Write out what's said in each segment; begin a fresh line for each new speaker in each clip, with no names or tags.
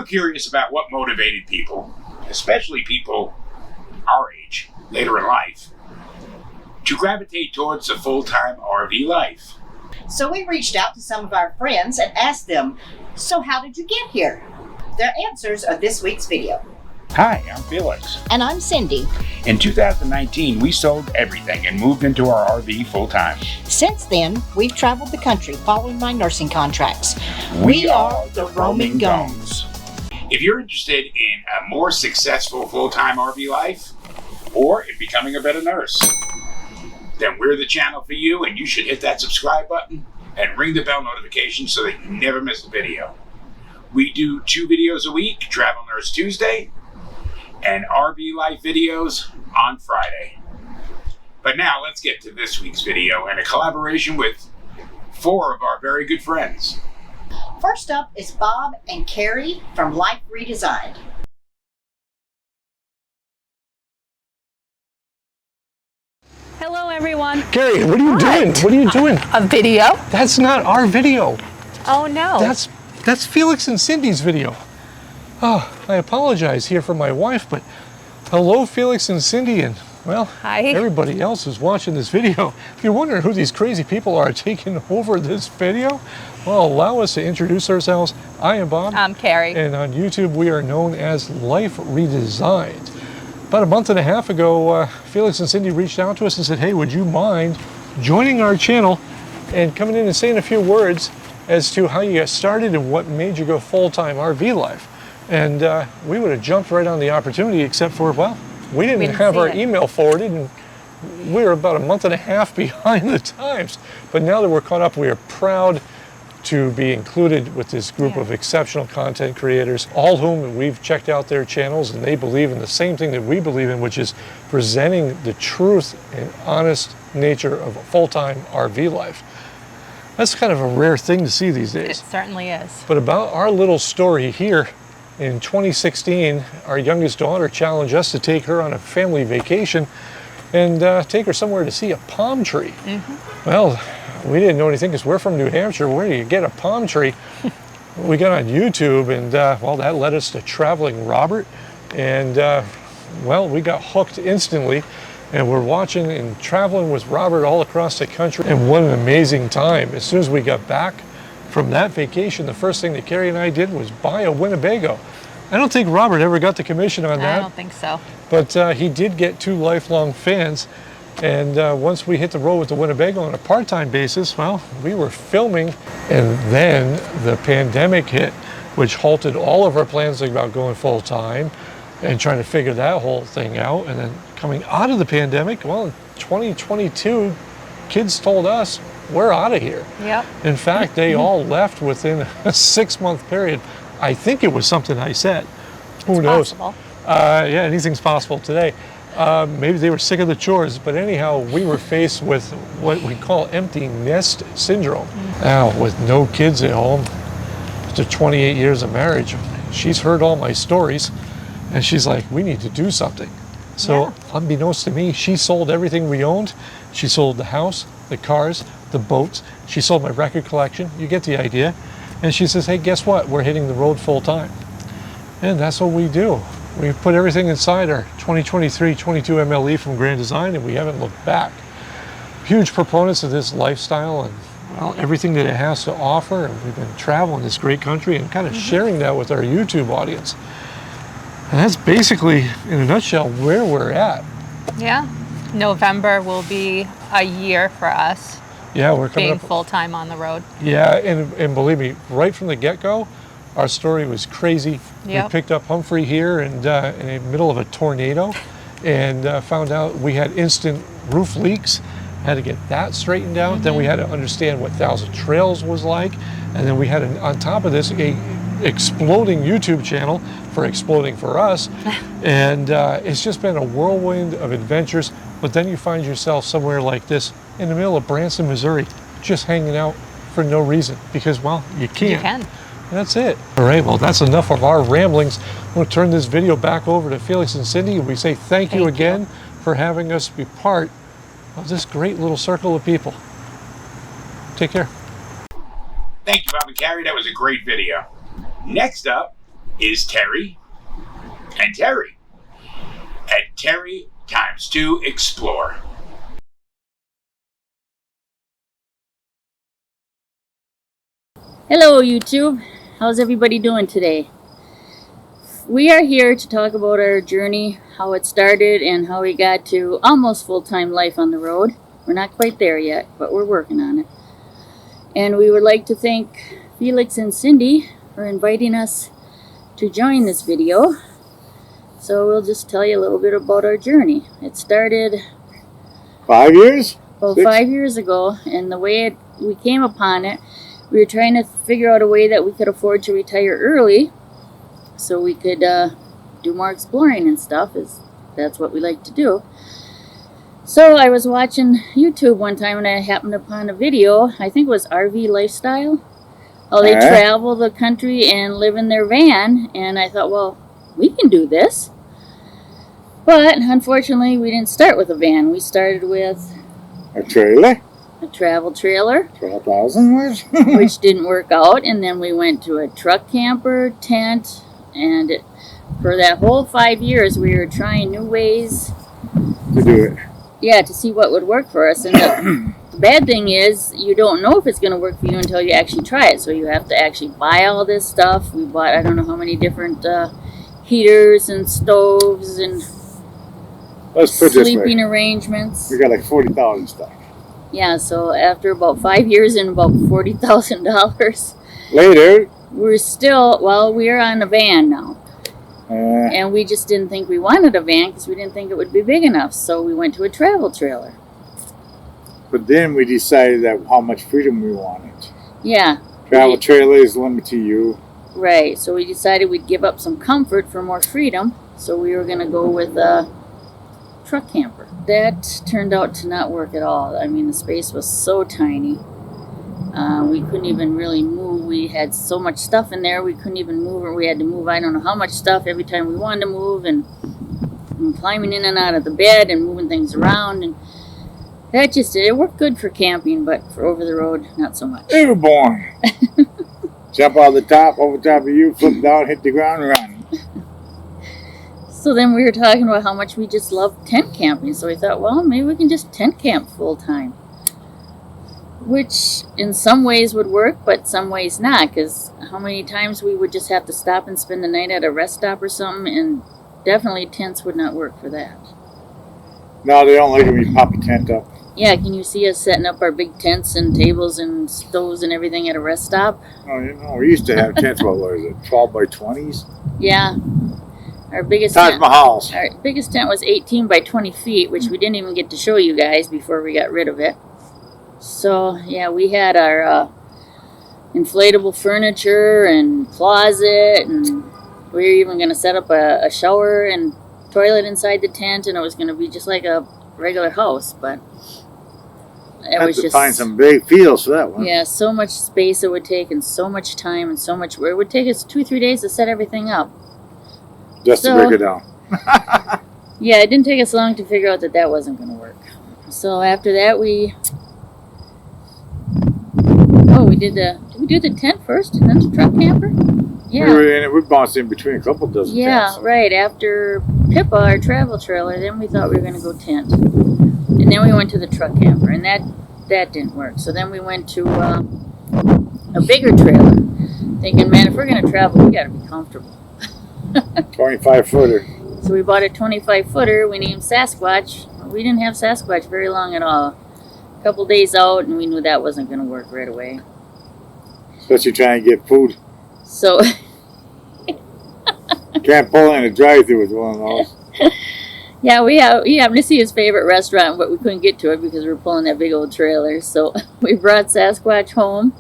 curious about what motivated people, especially people our age, later in life, to gravitate towards the full-time RV life.
So we reached out to some of our friends and asked them, so how did you get here? Their answers are this week's video.
Hi, I'm Felix.
And I'm Cindy.
In 2019, we sold everything and moved into our RV full-time.
Since then, we've traveled the country following my nursing contracts.
We are the Roaming Gomes. If you're interested in a more successful full-time RV life, or in becoming a better nurse, then we're the channel for you, and you should hit that subscribe button and ring the bell notification so that you never miss a video. We do 2 videos a week, TravelNurse Tuesday, and RVLife videos on Friday. But now let's get to this week's video and a collaboration with 4 of our very good friends.
First up is Bob and Carrie from Life Redesigned.
Hello everyone.
Carrie, what are you doing? What are you doing?
A video?
That's not our video.
Oh no.
That's Felix and Cindy's video. Oh, I apologize here for my wife, but hello Felix and Cindy, and well,
hi.
Everybody else who's watching this video. If you're wondering who these crazy people are taking over this video, well, allow us to introduce ourselves. I am Bob.
I'm Carrie.
And on YouTube we are known as Life Redesigned. About a month and a half ago, Felix and Cindy reached out to us and said, hey, would you mind joining our channel and coming in and saying a few words as to how you got started and what made you go full-time RV life? And we would have jumped right on the opportunity, except for, well, we didn't have our email forwarded, and we were about a month and a half behind the times. But now that we're caught up, we are proud to be included with this group of exceptional content creators, all whom we've checked out their channels, and they believe in the same thing that we believe in, which is presenting the truth and honest nature of a full-time RV life. That's kind of a rare thing to see these days.
It certainly is.
But about our little story here, in 2016, our youngest daughter challenged us to take her on a family vacation and take her somewhere to see a palm tree. Well, we didn't know anything because we're from New Hampshire. Where do you get a palm tree? We got on YouTube, and well, that led us to Traveling Robert, and well, we got hooked instantly, and we're watching and traveling with Robert all across the country, and what an amazing time. As soon as we got back from that vacation, the first thing that Carrie and I did was buy a Winnebago. I don't think Robert ever got the commission on that.
I don't think so.
But he did get 2 lifelong fans. And once we hit the road with the Winnebago on a part-time basis, well, we were filming. And then the pandemic hit, which halted all of our plans about going full-time and trying to figure that whole thing out. And then coming out of the pandemic, well, in 2022, kids told us, we're out of here.
Yep.
In fact, they all left within a 6-month period. I think it was something I said. Who knows?
Possible.
Yeah, anything's possible today. Maybe they were sick of the chores, but anyhow, we were faced with what we call empty nest syndrome. Now, with no kids at home, after 28 years of marriage, she's heard all my stories, and she's like, we need to do something. So, unbeknownst to me, she sold everything we owned. She sold the house, the cars, the boats. She sold my record collection. You get the idea. And she says, hey, guess what? We're hitting the road full time. And that's what we do. We put everything inside our 2023 22 MLE from Grand Design, and we haven't looked back. Huge proponents of this lifestyle and, well, everything that it has to offer. And we've been traveling this great country and kind of sharing that with our YouTube audience. And that's basically, in a nutshell, where we're at.
Yeah. November will be a year for us.
Yeah, we're coming
being
up
full-time on the road.
Yeah, and believe me, right from the get-go, our story was crazy.
Yep.
We picked up Humphrey here and in the middle of a tornado, and found out we had instant roof leaks. Had to get that straightened out. Then we had to understand what Thousand Trails was like, and then we had, on top of this, a exploding YouTube channel for exploding for us, and it's just been a whirlwind of adventures. But then you find yourself somewhere like this in the middle of Branson, Missouri, just hanging out for no reason because, well, you can.
You can.
That's it. All right, well, that's enough of our ramblings. I'm going to turn this video back over to Felix and Cindy, and we say thank you again for having us be part of this great little circle of people. Take care.
Thank you, Bob and Carrie. That was a great video. Next up, is Terry and Terry at Terry ×2 Explore.
Hello YouTube, how's everybody doing today? We are here to talk about our journey, how it started and how we got to almost full-time life on the road. We're not quite there yet, but we're working on it. And we would like to thank Felix and Cindy for inviting us to join this video. So we'll just tell you a little bit about our journey. It started
5 years?
about
6?
5 years ago, and the way we came upon it, we were trying to figure out a way that we could afford to retire early so we could do more exploring and stuff, as that's what we like to do. So I was watching YouTube one time and I happened upon a video, I think it was RV Lifestyle, how they travel the country and live in their van, and I thought, well, we can do this. But unfortunately we didn't start with a van. We started with
A trailer?
a travel trailer,
12,000 was?
which didn't work out, and then we went to a truck camper, tent, and for that whole 5 years we were trying new ways
To do it.
to see what would work for us. And the bad thing is you don't know if it's going to work for you until you actually try it, so you have to actually buy all this stuff. We bought I don't know how many different heaters and stoves and
Let's put it this
sleeping
way.
arrangements.
We got like 40,000 stuff.
Yeah, so after about 5 years and about $40,000,
Later,
we're still, well, we're on a van now. And we just didn't think we wanted a van because we didn't think it would be big enough. So we went to a travel trailer.
but then we decided that how much freedom we wanted.
Yeah,
Travel trailer is limited to you.
right. So we decided we'd give up some comfort for more freedom. So we were going to go with a truck camper. That turned out to not work at all. I mean, the space was so tiny. We couldn't even really move. We had so much stuff in there, we couldn't even move, or we had to move I don't know how much stuff every time we wanted to move, and climbing in and out of the bed and moving things around, and that just it worked good for camping, but for over the road, not so much.
Airborne. Jump out the top, over top of you, flip down, hit the ground, run.
So then we were talking about how much we just love tent camping, so we thought, well, maybe we can just tent camp full time. Which in some ways would work, but some ways not, because how many times we would just have to stop and spend the night at a rest stop or something, and definitely tents would not work for that.
No, they don't like it when you pop a tent up.
Yeah, can you see us setting up our big tents and tables and stoves and everything at a rest stop?
Oh, you know, we used to have tents, what was it, 12 by 20s?
Yeah. Our biggest
Taj
tent,
Mahals.
our biggest tent was 18 by 20 feet, which we didn't even get to show you guys before we got rid of it. So, yeah, we had our inflatable furniture and closet, and we were even going to set up a shower and toilet inside the tent, and it was going to be just like a regular house, but it was just...
find some big fields for that one.
Yeah, so much space it would take, and so much time, and so much... It would take us 2-3 days to set everything up.
Just to break it down.
Yeah, it didn't take us long to figure out that that wasn't going to work. So after that, we did we do the tent first and then the truck camper? Yeah.
We bounced in between a couple dozen tents.
Right. After Pippa, our travel trailer, then we thought we were going to go tent. And then we went to the truck camper, and that didn't work. So then we went to a bigger trailer, thinking, man, if we're going to travel, we got to be comfortable.
25-footer.
So we bought a 25-footer. We named Sasquatch. We didn't have Sasquatch very long at all. A couple days out, and we knew that wasn't going to work right away.
Especially trying to get food.
So
Can't pull in a drive-thru with one of those.
yeah, we happened to see his favorite restaurant, but we couldn't get to it because we were pulling that big old trailer. So we brought Sasquatch home,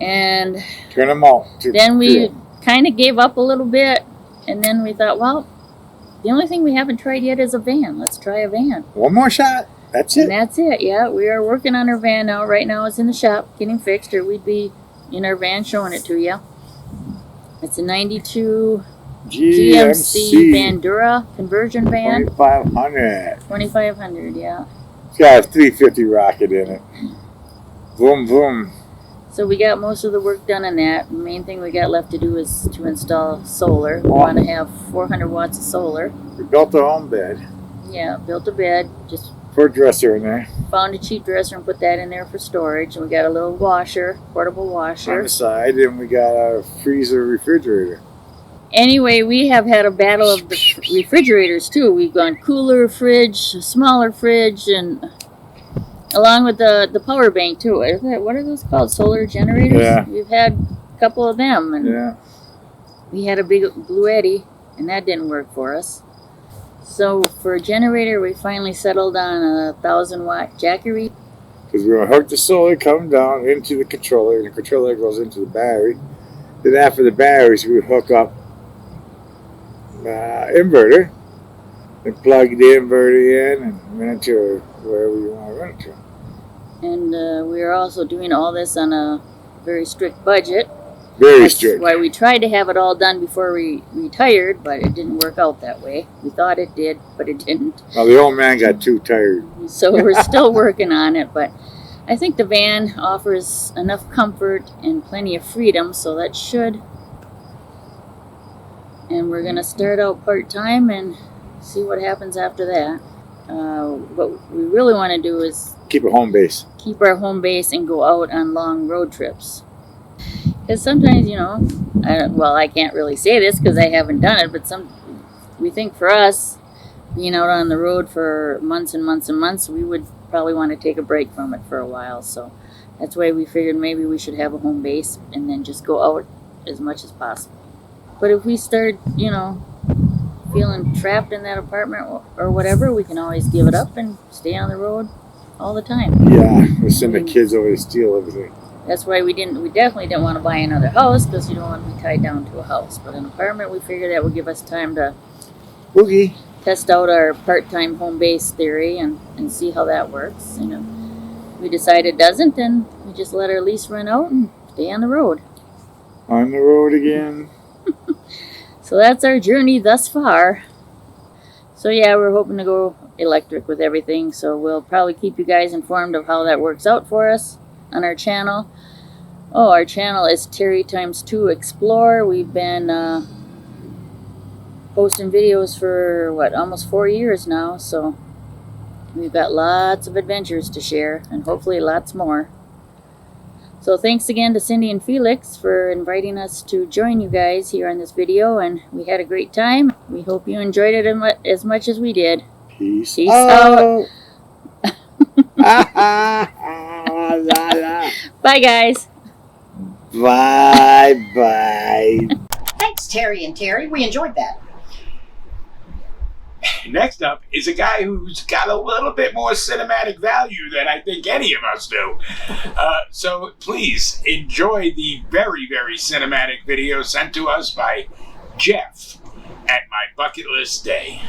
and
Turn them out.
then we kind of gave up a little bit, and then we thought, well, the only thing we haven't tried yet is a van. Let's try a van.
One more shot. That's it.
And that's it, yeah. We are working on our van now. Right now it's in the shop getting fixed, or we'd be in our van showing it to you. It's a 92 GMC Bandura conversion van.
2500.
2500, yeah.
It's got a 350 rocket in it. Boom, boom.
So we got most of the work done on that. The main thing we got left to do is to install solar. We want to have 400 watts of solar.
We built a home bed.
Yeah, built a bed, just
Put a dresser in there
found a cheap dresser and put that in there for storage. And we got a little washer, portable
on
washer.
the side, and we got a freezer refrigerator.
Anyway, we have had a battle of the refrigerators too. We've gone cooler fridge, smaller fridge, and along with the power bank too. What are those called? Solar generators?
Yeah.
We've had a couple of them, and
Yeah.
we had a big Bluetti, and that didn't work for us. So for a generator, we finally settled on a 1,000-watt Jackery.
Because we're going to hook the solar coming down into the controller, and the controller goes into the battery. Then after the batteries, we hook up inverter and plug the inverter in and run it to wherever you want to run it to.
And we are also doing all this on a very strict budget.
Very
That's
strict.
why we tried to have it all done before we retired, but it didn't work out that way. We thought it did, but it didn't.
Well, the old man got too tired.
So we're still working on it, but I think the van offers enough comfort and plenty of freedom, so that should. And we're going to start out part-time and see what happens after that. What we really want to do is
Keep a home base.
keep our home base and go out on long road trips. Because sometimes, you know, I can't really say this because I haven't done it, but we think for us, being out on the road for months and months and months, we would probably want to take a break from it for a while. So that's why we figured maybe we should have a home base and then just go out as much as possible. But if we start, you know, feeling trapped in that apartment or whatever, we can always give it up and stay on the road all the time.
Yeah, we send the kids over to steal everything.
That's why we definitely didn't want to buy another house, because you don't want to be tied down to a house. But an apartment, we figured that would give us time to
Boogie.
test out our part-time home base theory and see how that works. You know, if we decide it doesn't, then we just let our lease run out and stay on the road.
On the road again.
So that's our journey thus far. So yeah, we're hoping to go electric with everything. So we'll probably keep you guys informed of how that works out for us on our channel. Oh, our channel is Terry x2 Explore. We've been posting videos for almost 4 years now, so we've got lots of adventures to share and hopefully lots more. So thanks again to Cindy and Felix for inviting us to join you guys here on this video, and we had a great time. We hope you enjoyed it as much as we did.
Peace,
Peace out. Bye guys.
Bye.
Thanks, Terry and Terry. We enjoyed that.
Next up is a guy who's got a little bit more cinematic value than I think any of us do. So please enjoy the very, very cinematic video sent to us by Jeff at My Bucket List Day.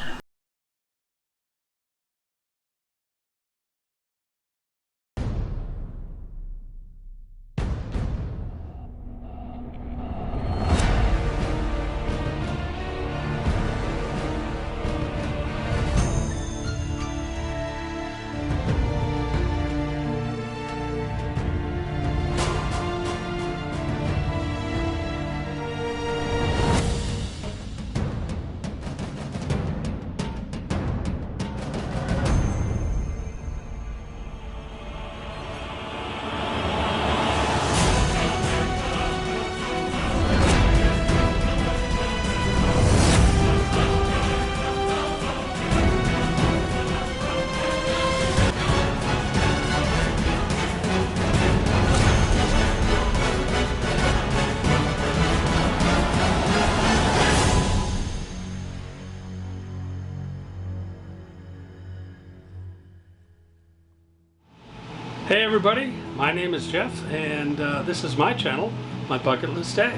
Hey everybody, my name is Jeff, and this is my channel, My Bucket List Day.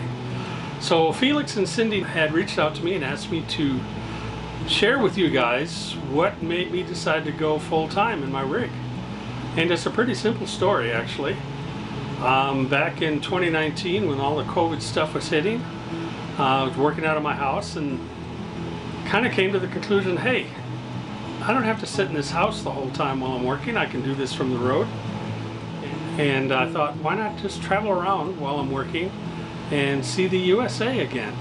So Felix and Cindy had reached out to me and asked me to share with you guys what made me decide to go full-time in my rig. And it's a pretty simple story, actually. Back in 2019, when all the COVID stuff was hitting, I was working out of my house and kind of came to the conclusion, hey, I don't have to sit in this house the whole time while I'm working. I can do this from the road. And I thought, why not just travel around while I'm working and see the USA again?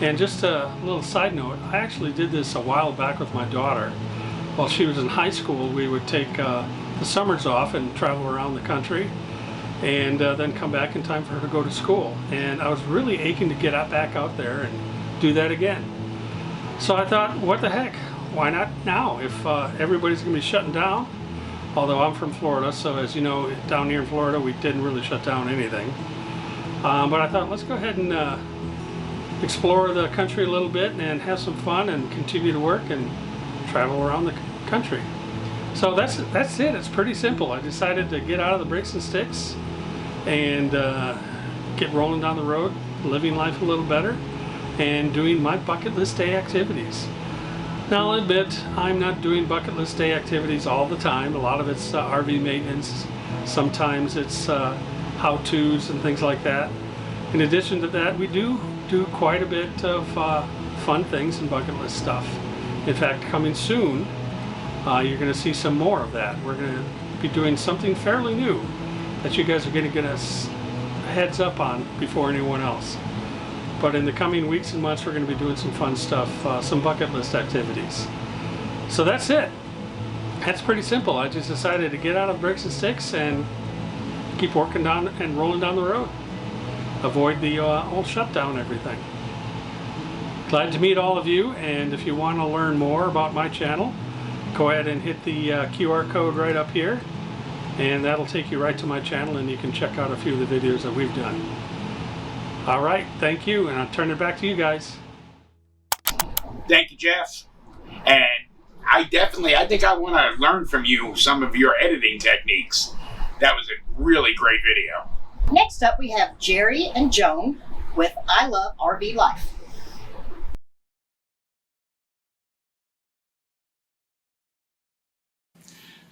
And just a little side note, I actually did this a while back with my daughter. While she was in high school, we would take the summers off and travel around the country, and then come back in time for her to go to school. And I was really aching to get back out there and do that again. So I thought, what the heck, why not now if everybody's going to be shutting down? Although I'm from Florida, so as you know, down here in Florida we didn't really shut down anything. But I thought, let's go ahead and explore the country a little bit and have some fun and continue to work and travel around the country. So that's it. It's pretty simple. I decided to get out of the bricks and sticks and get rolling down the road, living life a little better, and doing my bucket list day activities. Now I'll admit, I'm not doing bucket list day activities all the time. A lot of it's RV maintenance. Sometimes it's how-tos and things like that. In addition to that, we do quite a bit of fun things and bucket list stuff. In fact, coming soon, you're going to see some more of that. We're going to be doing something fairly new that you guys are going to get us a heads up on before anyone else. But in the coming weeks and months, we're going to be doing some fun stuff, some bucket list activities. So that's it. That's pretty simple. I just decided to get out of bricks and sticks and keep working down and rolling down the road. Avoid the whole shutdown and everything. Glad to meet all of you, and if you want to learn more about my channel, go ahead and hit the QR code right up here, and that'll take you right to my channel, and you can check out a few of the videos that we've done. All right, thank you, and I'll turn it back to you guys.
Thank you, Jeff. And I think I want to learn from you some of your editing techniques. That was a really great video.
Next up, we have Jerry and Joan with I Love RV Life.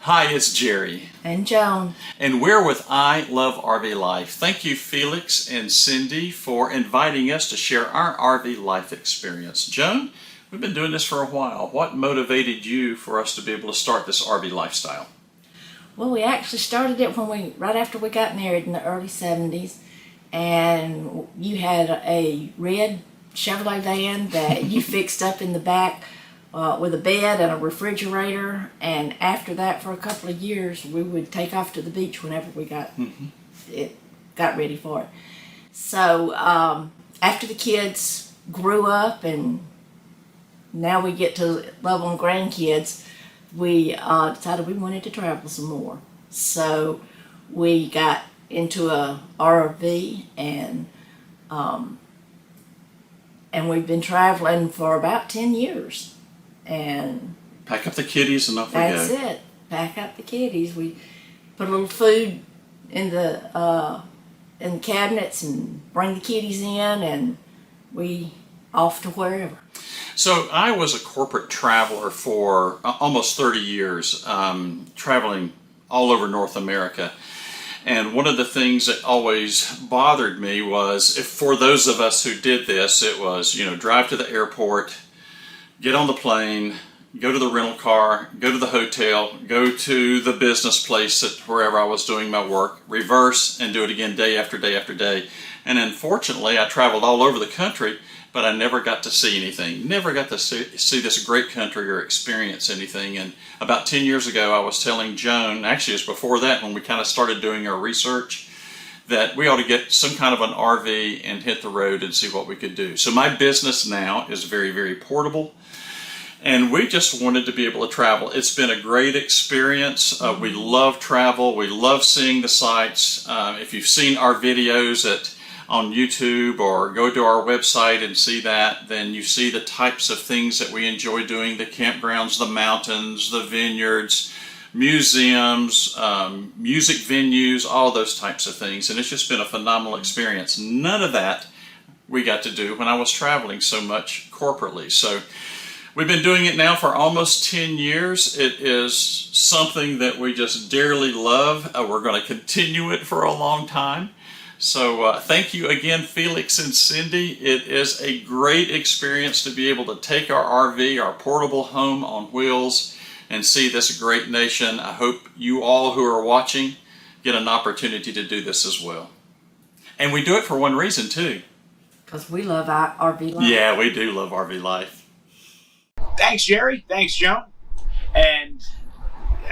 Hi, it's Jerry.
And Joan.
And we're with I Love RV Life. Thank you, Felix and Cindy, for inviting us to share our RV life experience. Joan, we've been doing this for a while. What motivated you for us to be able to start this RV lifestyle?
Well, we actually started it right after we got married in the early 70s. And you had a red Chevrolet van that you fixed up in the back with a bed and a refrigerator, and after that, for a couple of years, we would take off to the beach whenever we got ready for it. So after the kids grew up, and now we get to level on grandkids, we decided we wanted to travel some more. So we got into a RV, and we've been traveling for about 10 years. And
pack up the kiddies and off we go.
That's it. Pack up the kiddies. We put a little food in the cabinets and bring the kiddies in, and we off to wherever.
So I was a corporate traveler for almost 30 years, traveling all over North America. And one of the things that always bothered me was, if for those of us who did this, it was, drive to the airport, get on the plane, go to the rental car, go to the hotel, go to the business place wherever I was doing my work, reverse, and do it again day after day after day. And unfortunately, I traveled all over the country, but I never got to see anything. Never got to see this great country or experience anything. And about 10 years ago, I was telling Joan, actually it was before that when we kind of started doing our research, that we ought to get some kind of an RV and hit the road and see what we could do. So my business now is very, very portable. And we just wanted to be able to travel. It's been a great experience. We love travel. We love seeing the sights. If you've seen our videos on YouTube or go to our website and see that, then you see the types of things that we enjoy doing: the campgrounds, the mountains, the vineyards, museums, music venues, all those types of things. And it's just been a phenomenal experience. None of that we got to do when I was traveling so much corporately. So we've been doing it now for almost 10 years. It is something that we just dearly love. We're going to continue it for a long time. So thank you again, Felix and Cindy. It is a great experience to be able to take our RV, our portable home on wheels, and see this great nation. I hope you all who are watching get an opportunity to do this as well. And we do it for one reason too.
Because we love our RV life.
Yeah, we do love RV life.
Thanks, Jerry. Thanks, Joan. And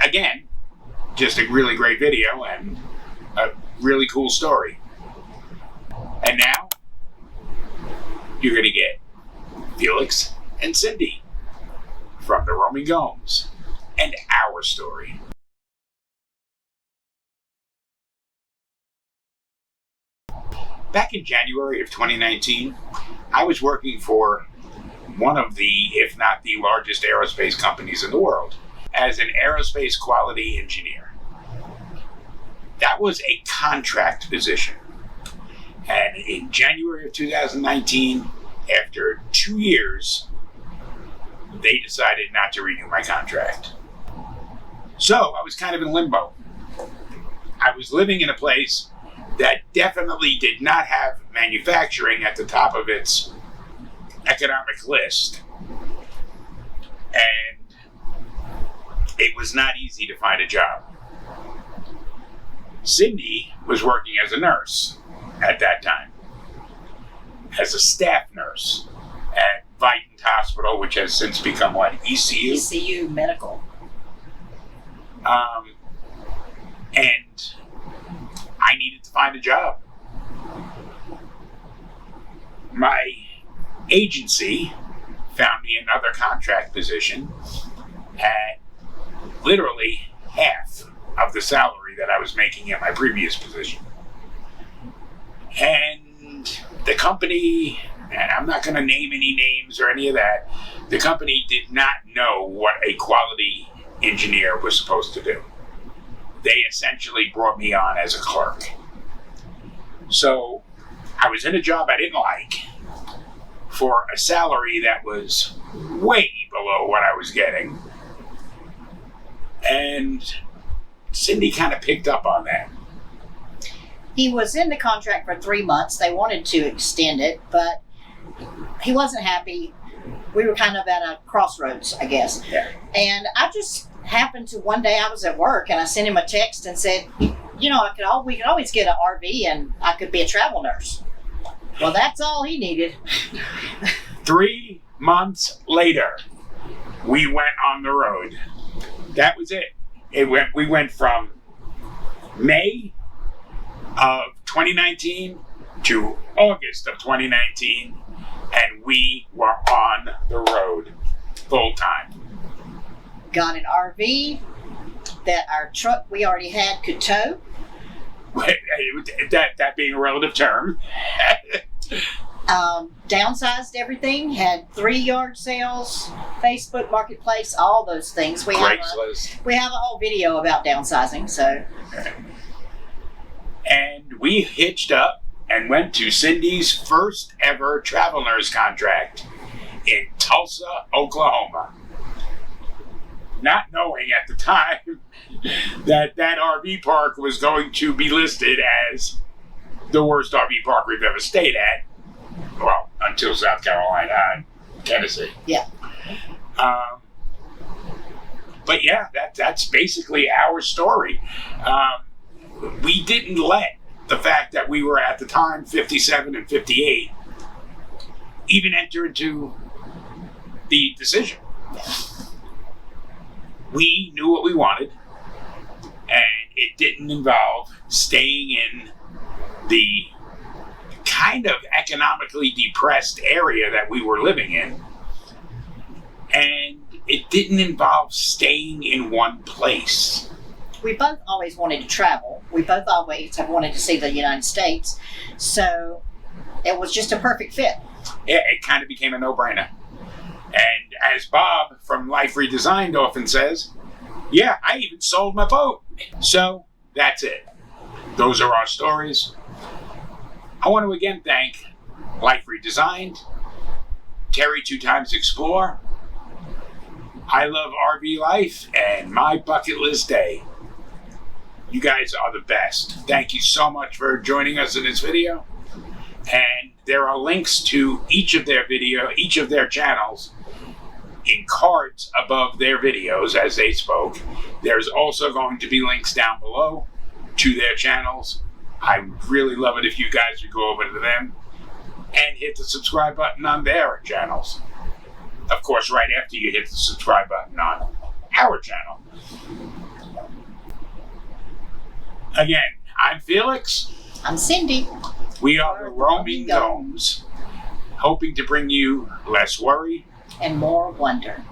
again, just a really great video and a really cool story. And now, you're going to get Felix and Cindy from the Roaming Gomes and our story. Back in January of 2019, I was working for one of the, if not the largest aerospace companies in the world, as an aerospace quality engineer. That was a contract position. And in January of 2019, after 2 years, they decided not to renew my contract. So I was kind of in limbo. I was living in a place that definitely did not have manufacturing at the top of its economic list. And it was not easy to find a job. Cindy was working as a nurse at that time, as a staff nurse at Vitant Hospital, which has since become what, ECU?
ECU Medical.
And I needed to find a job. My agency found me another contract position at literally half of the salary that I was making at my previous position. And the company, and I'm not going to name any names or any of that, the company did not know what a quality engineer was supposed to do. They essentially brought me on as a clerk. So I was in a job I didn't like for a salary that was way below what I was getting. And Cindy kind of picked up on that.
He was in the contract for 3 months. They wanted to extend it, but he wasn't happy. We were kind of at a crossroads, I guess.
Yeah.
And I just happened to, one day I was at work and I sent him a text and said, you know, we could always get an RV and I could be a travel nurse. Well, that's all he needed.
3 months later, we went on the road. That was it. We went from May of 2019 to August of 2019, and we were on the road full time.
Got an RV that our truck we already had could tow.
That being a relative term.
Downsized everything, had 3 yard sales, Facebook Marketplace, all those things. We have a whole video about downsizing. So,
and we hitched up and went to Cindy's first ever TravelNurse contract in Tulsa, Oklahoma. Not knowing at the time that RV park was going to be listed as the worst RV park we've ever stayed at. Well, until South Carolina and Tennessee.
Yeah.
But yeah, that's basically our story. We didn't let the fact that we were at the time 57 and 58 even enter into the decision. We knew what we wanted, and it didn't involve staying in the kind of economically depressed area that we were living in. And it didn't involve staying in one place.
We both always wanted to travel. We both always have wanted to see the United States. So it was just a perfect fit.
Yeah, it kind of became a no-brainer. And as Bob from Life Redesigned often says, yeah, I even sold my boat. So that's it. Those are our stories. I want to again thank Life Redesigned, Terry 2 Times Explore, I Love RVLife, and My Bucket List Day. You guys are the best. Thank you so much for joining us in this video. And there are links to each of their channels in cards above their videos as they spoke. There's also going to be links down below to their channels. I would really love it if you guys would go over to them and hit the subscribe button on their channels. Of course, right after you hit the subscribe button on our channel. Again, I'm Felix.
I'm Cindy.
We are the Roaming Gomes, hoping to bring you less worry
And more wonder.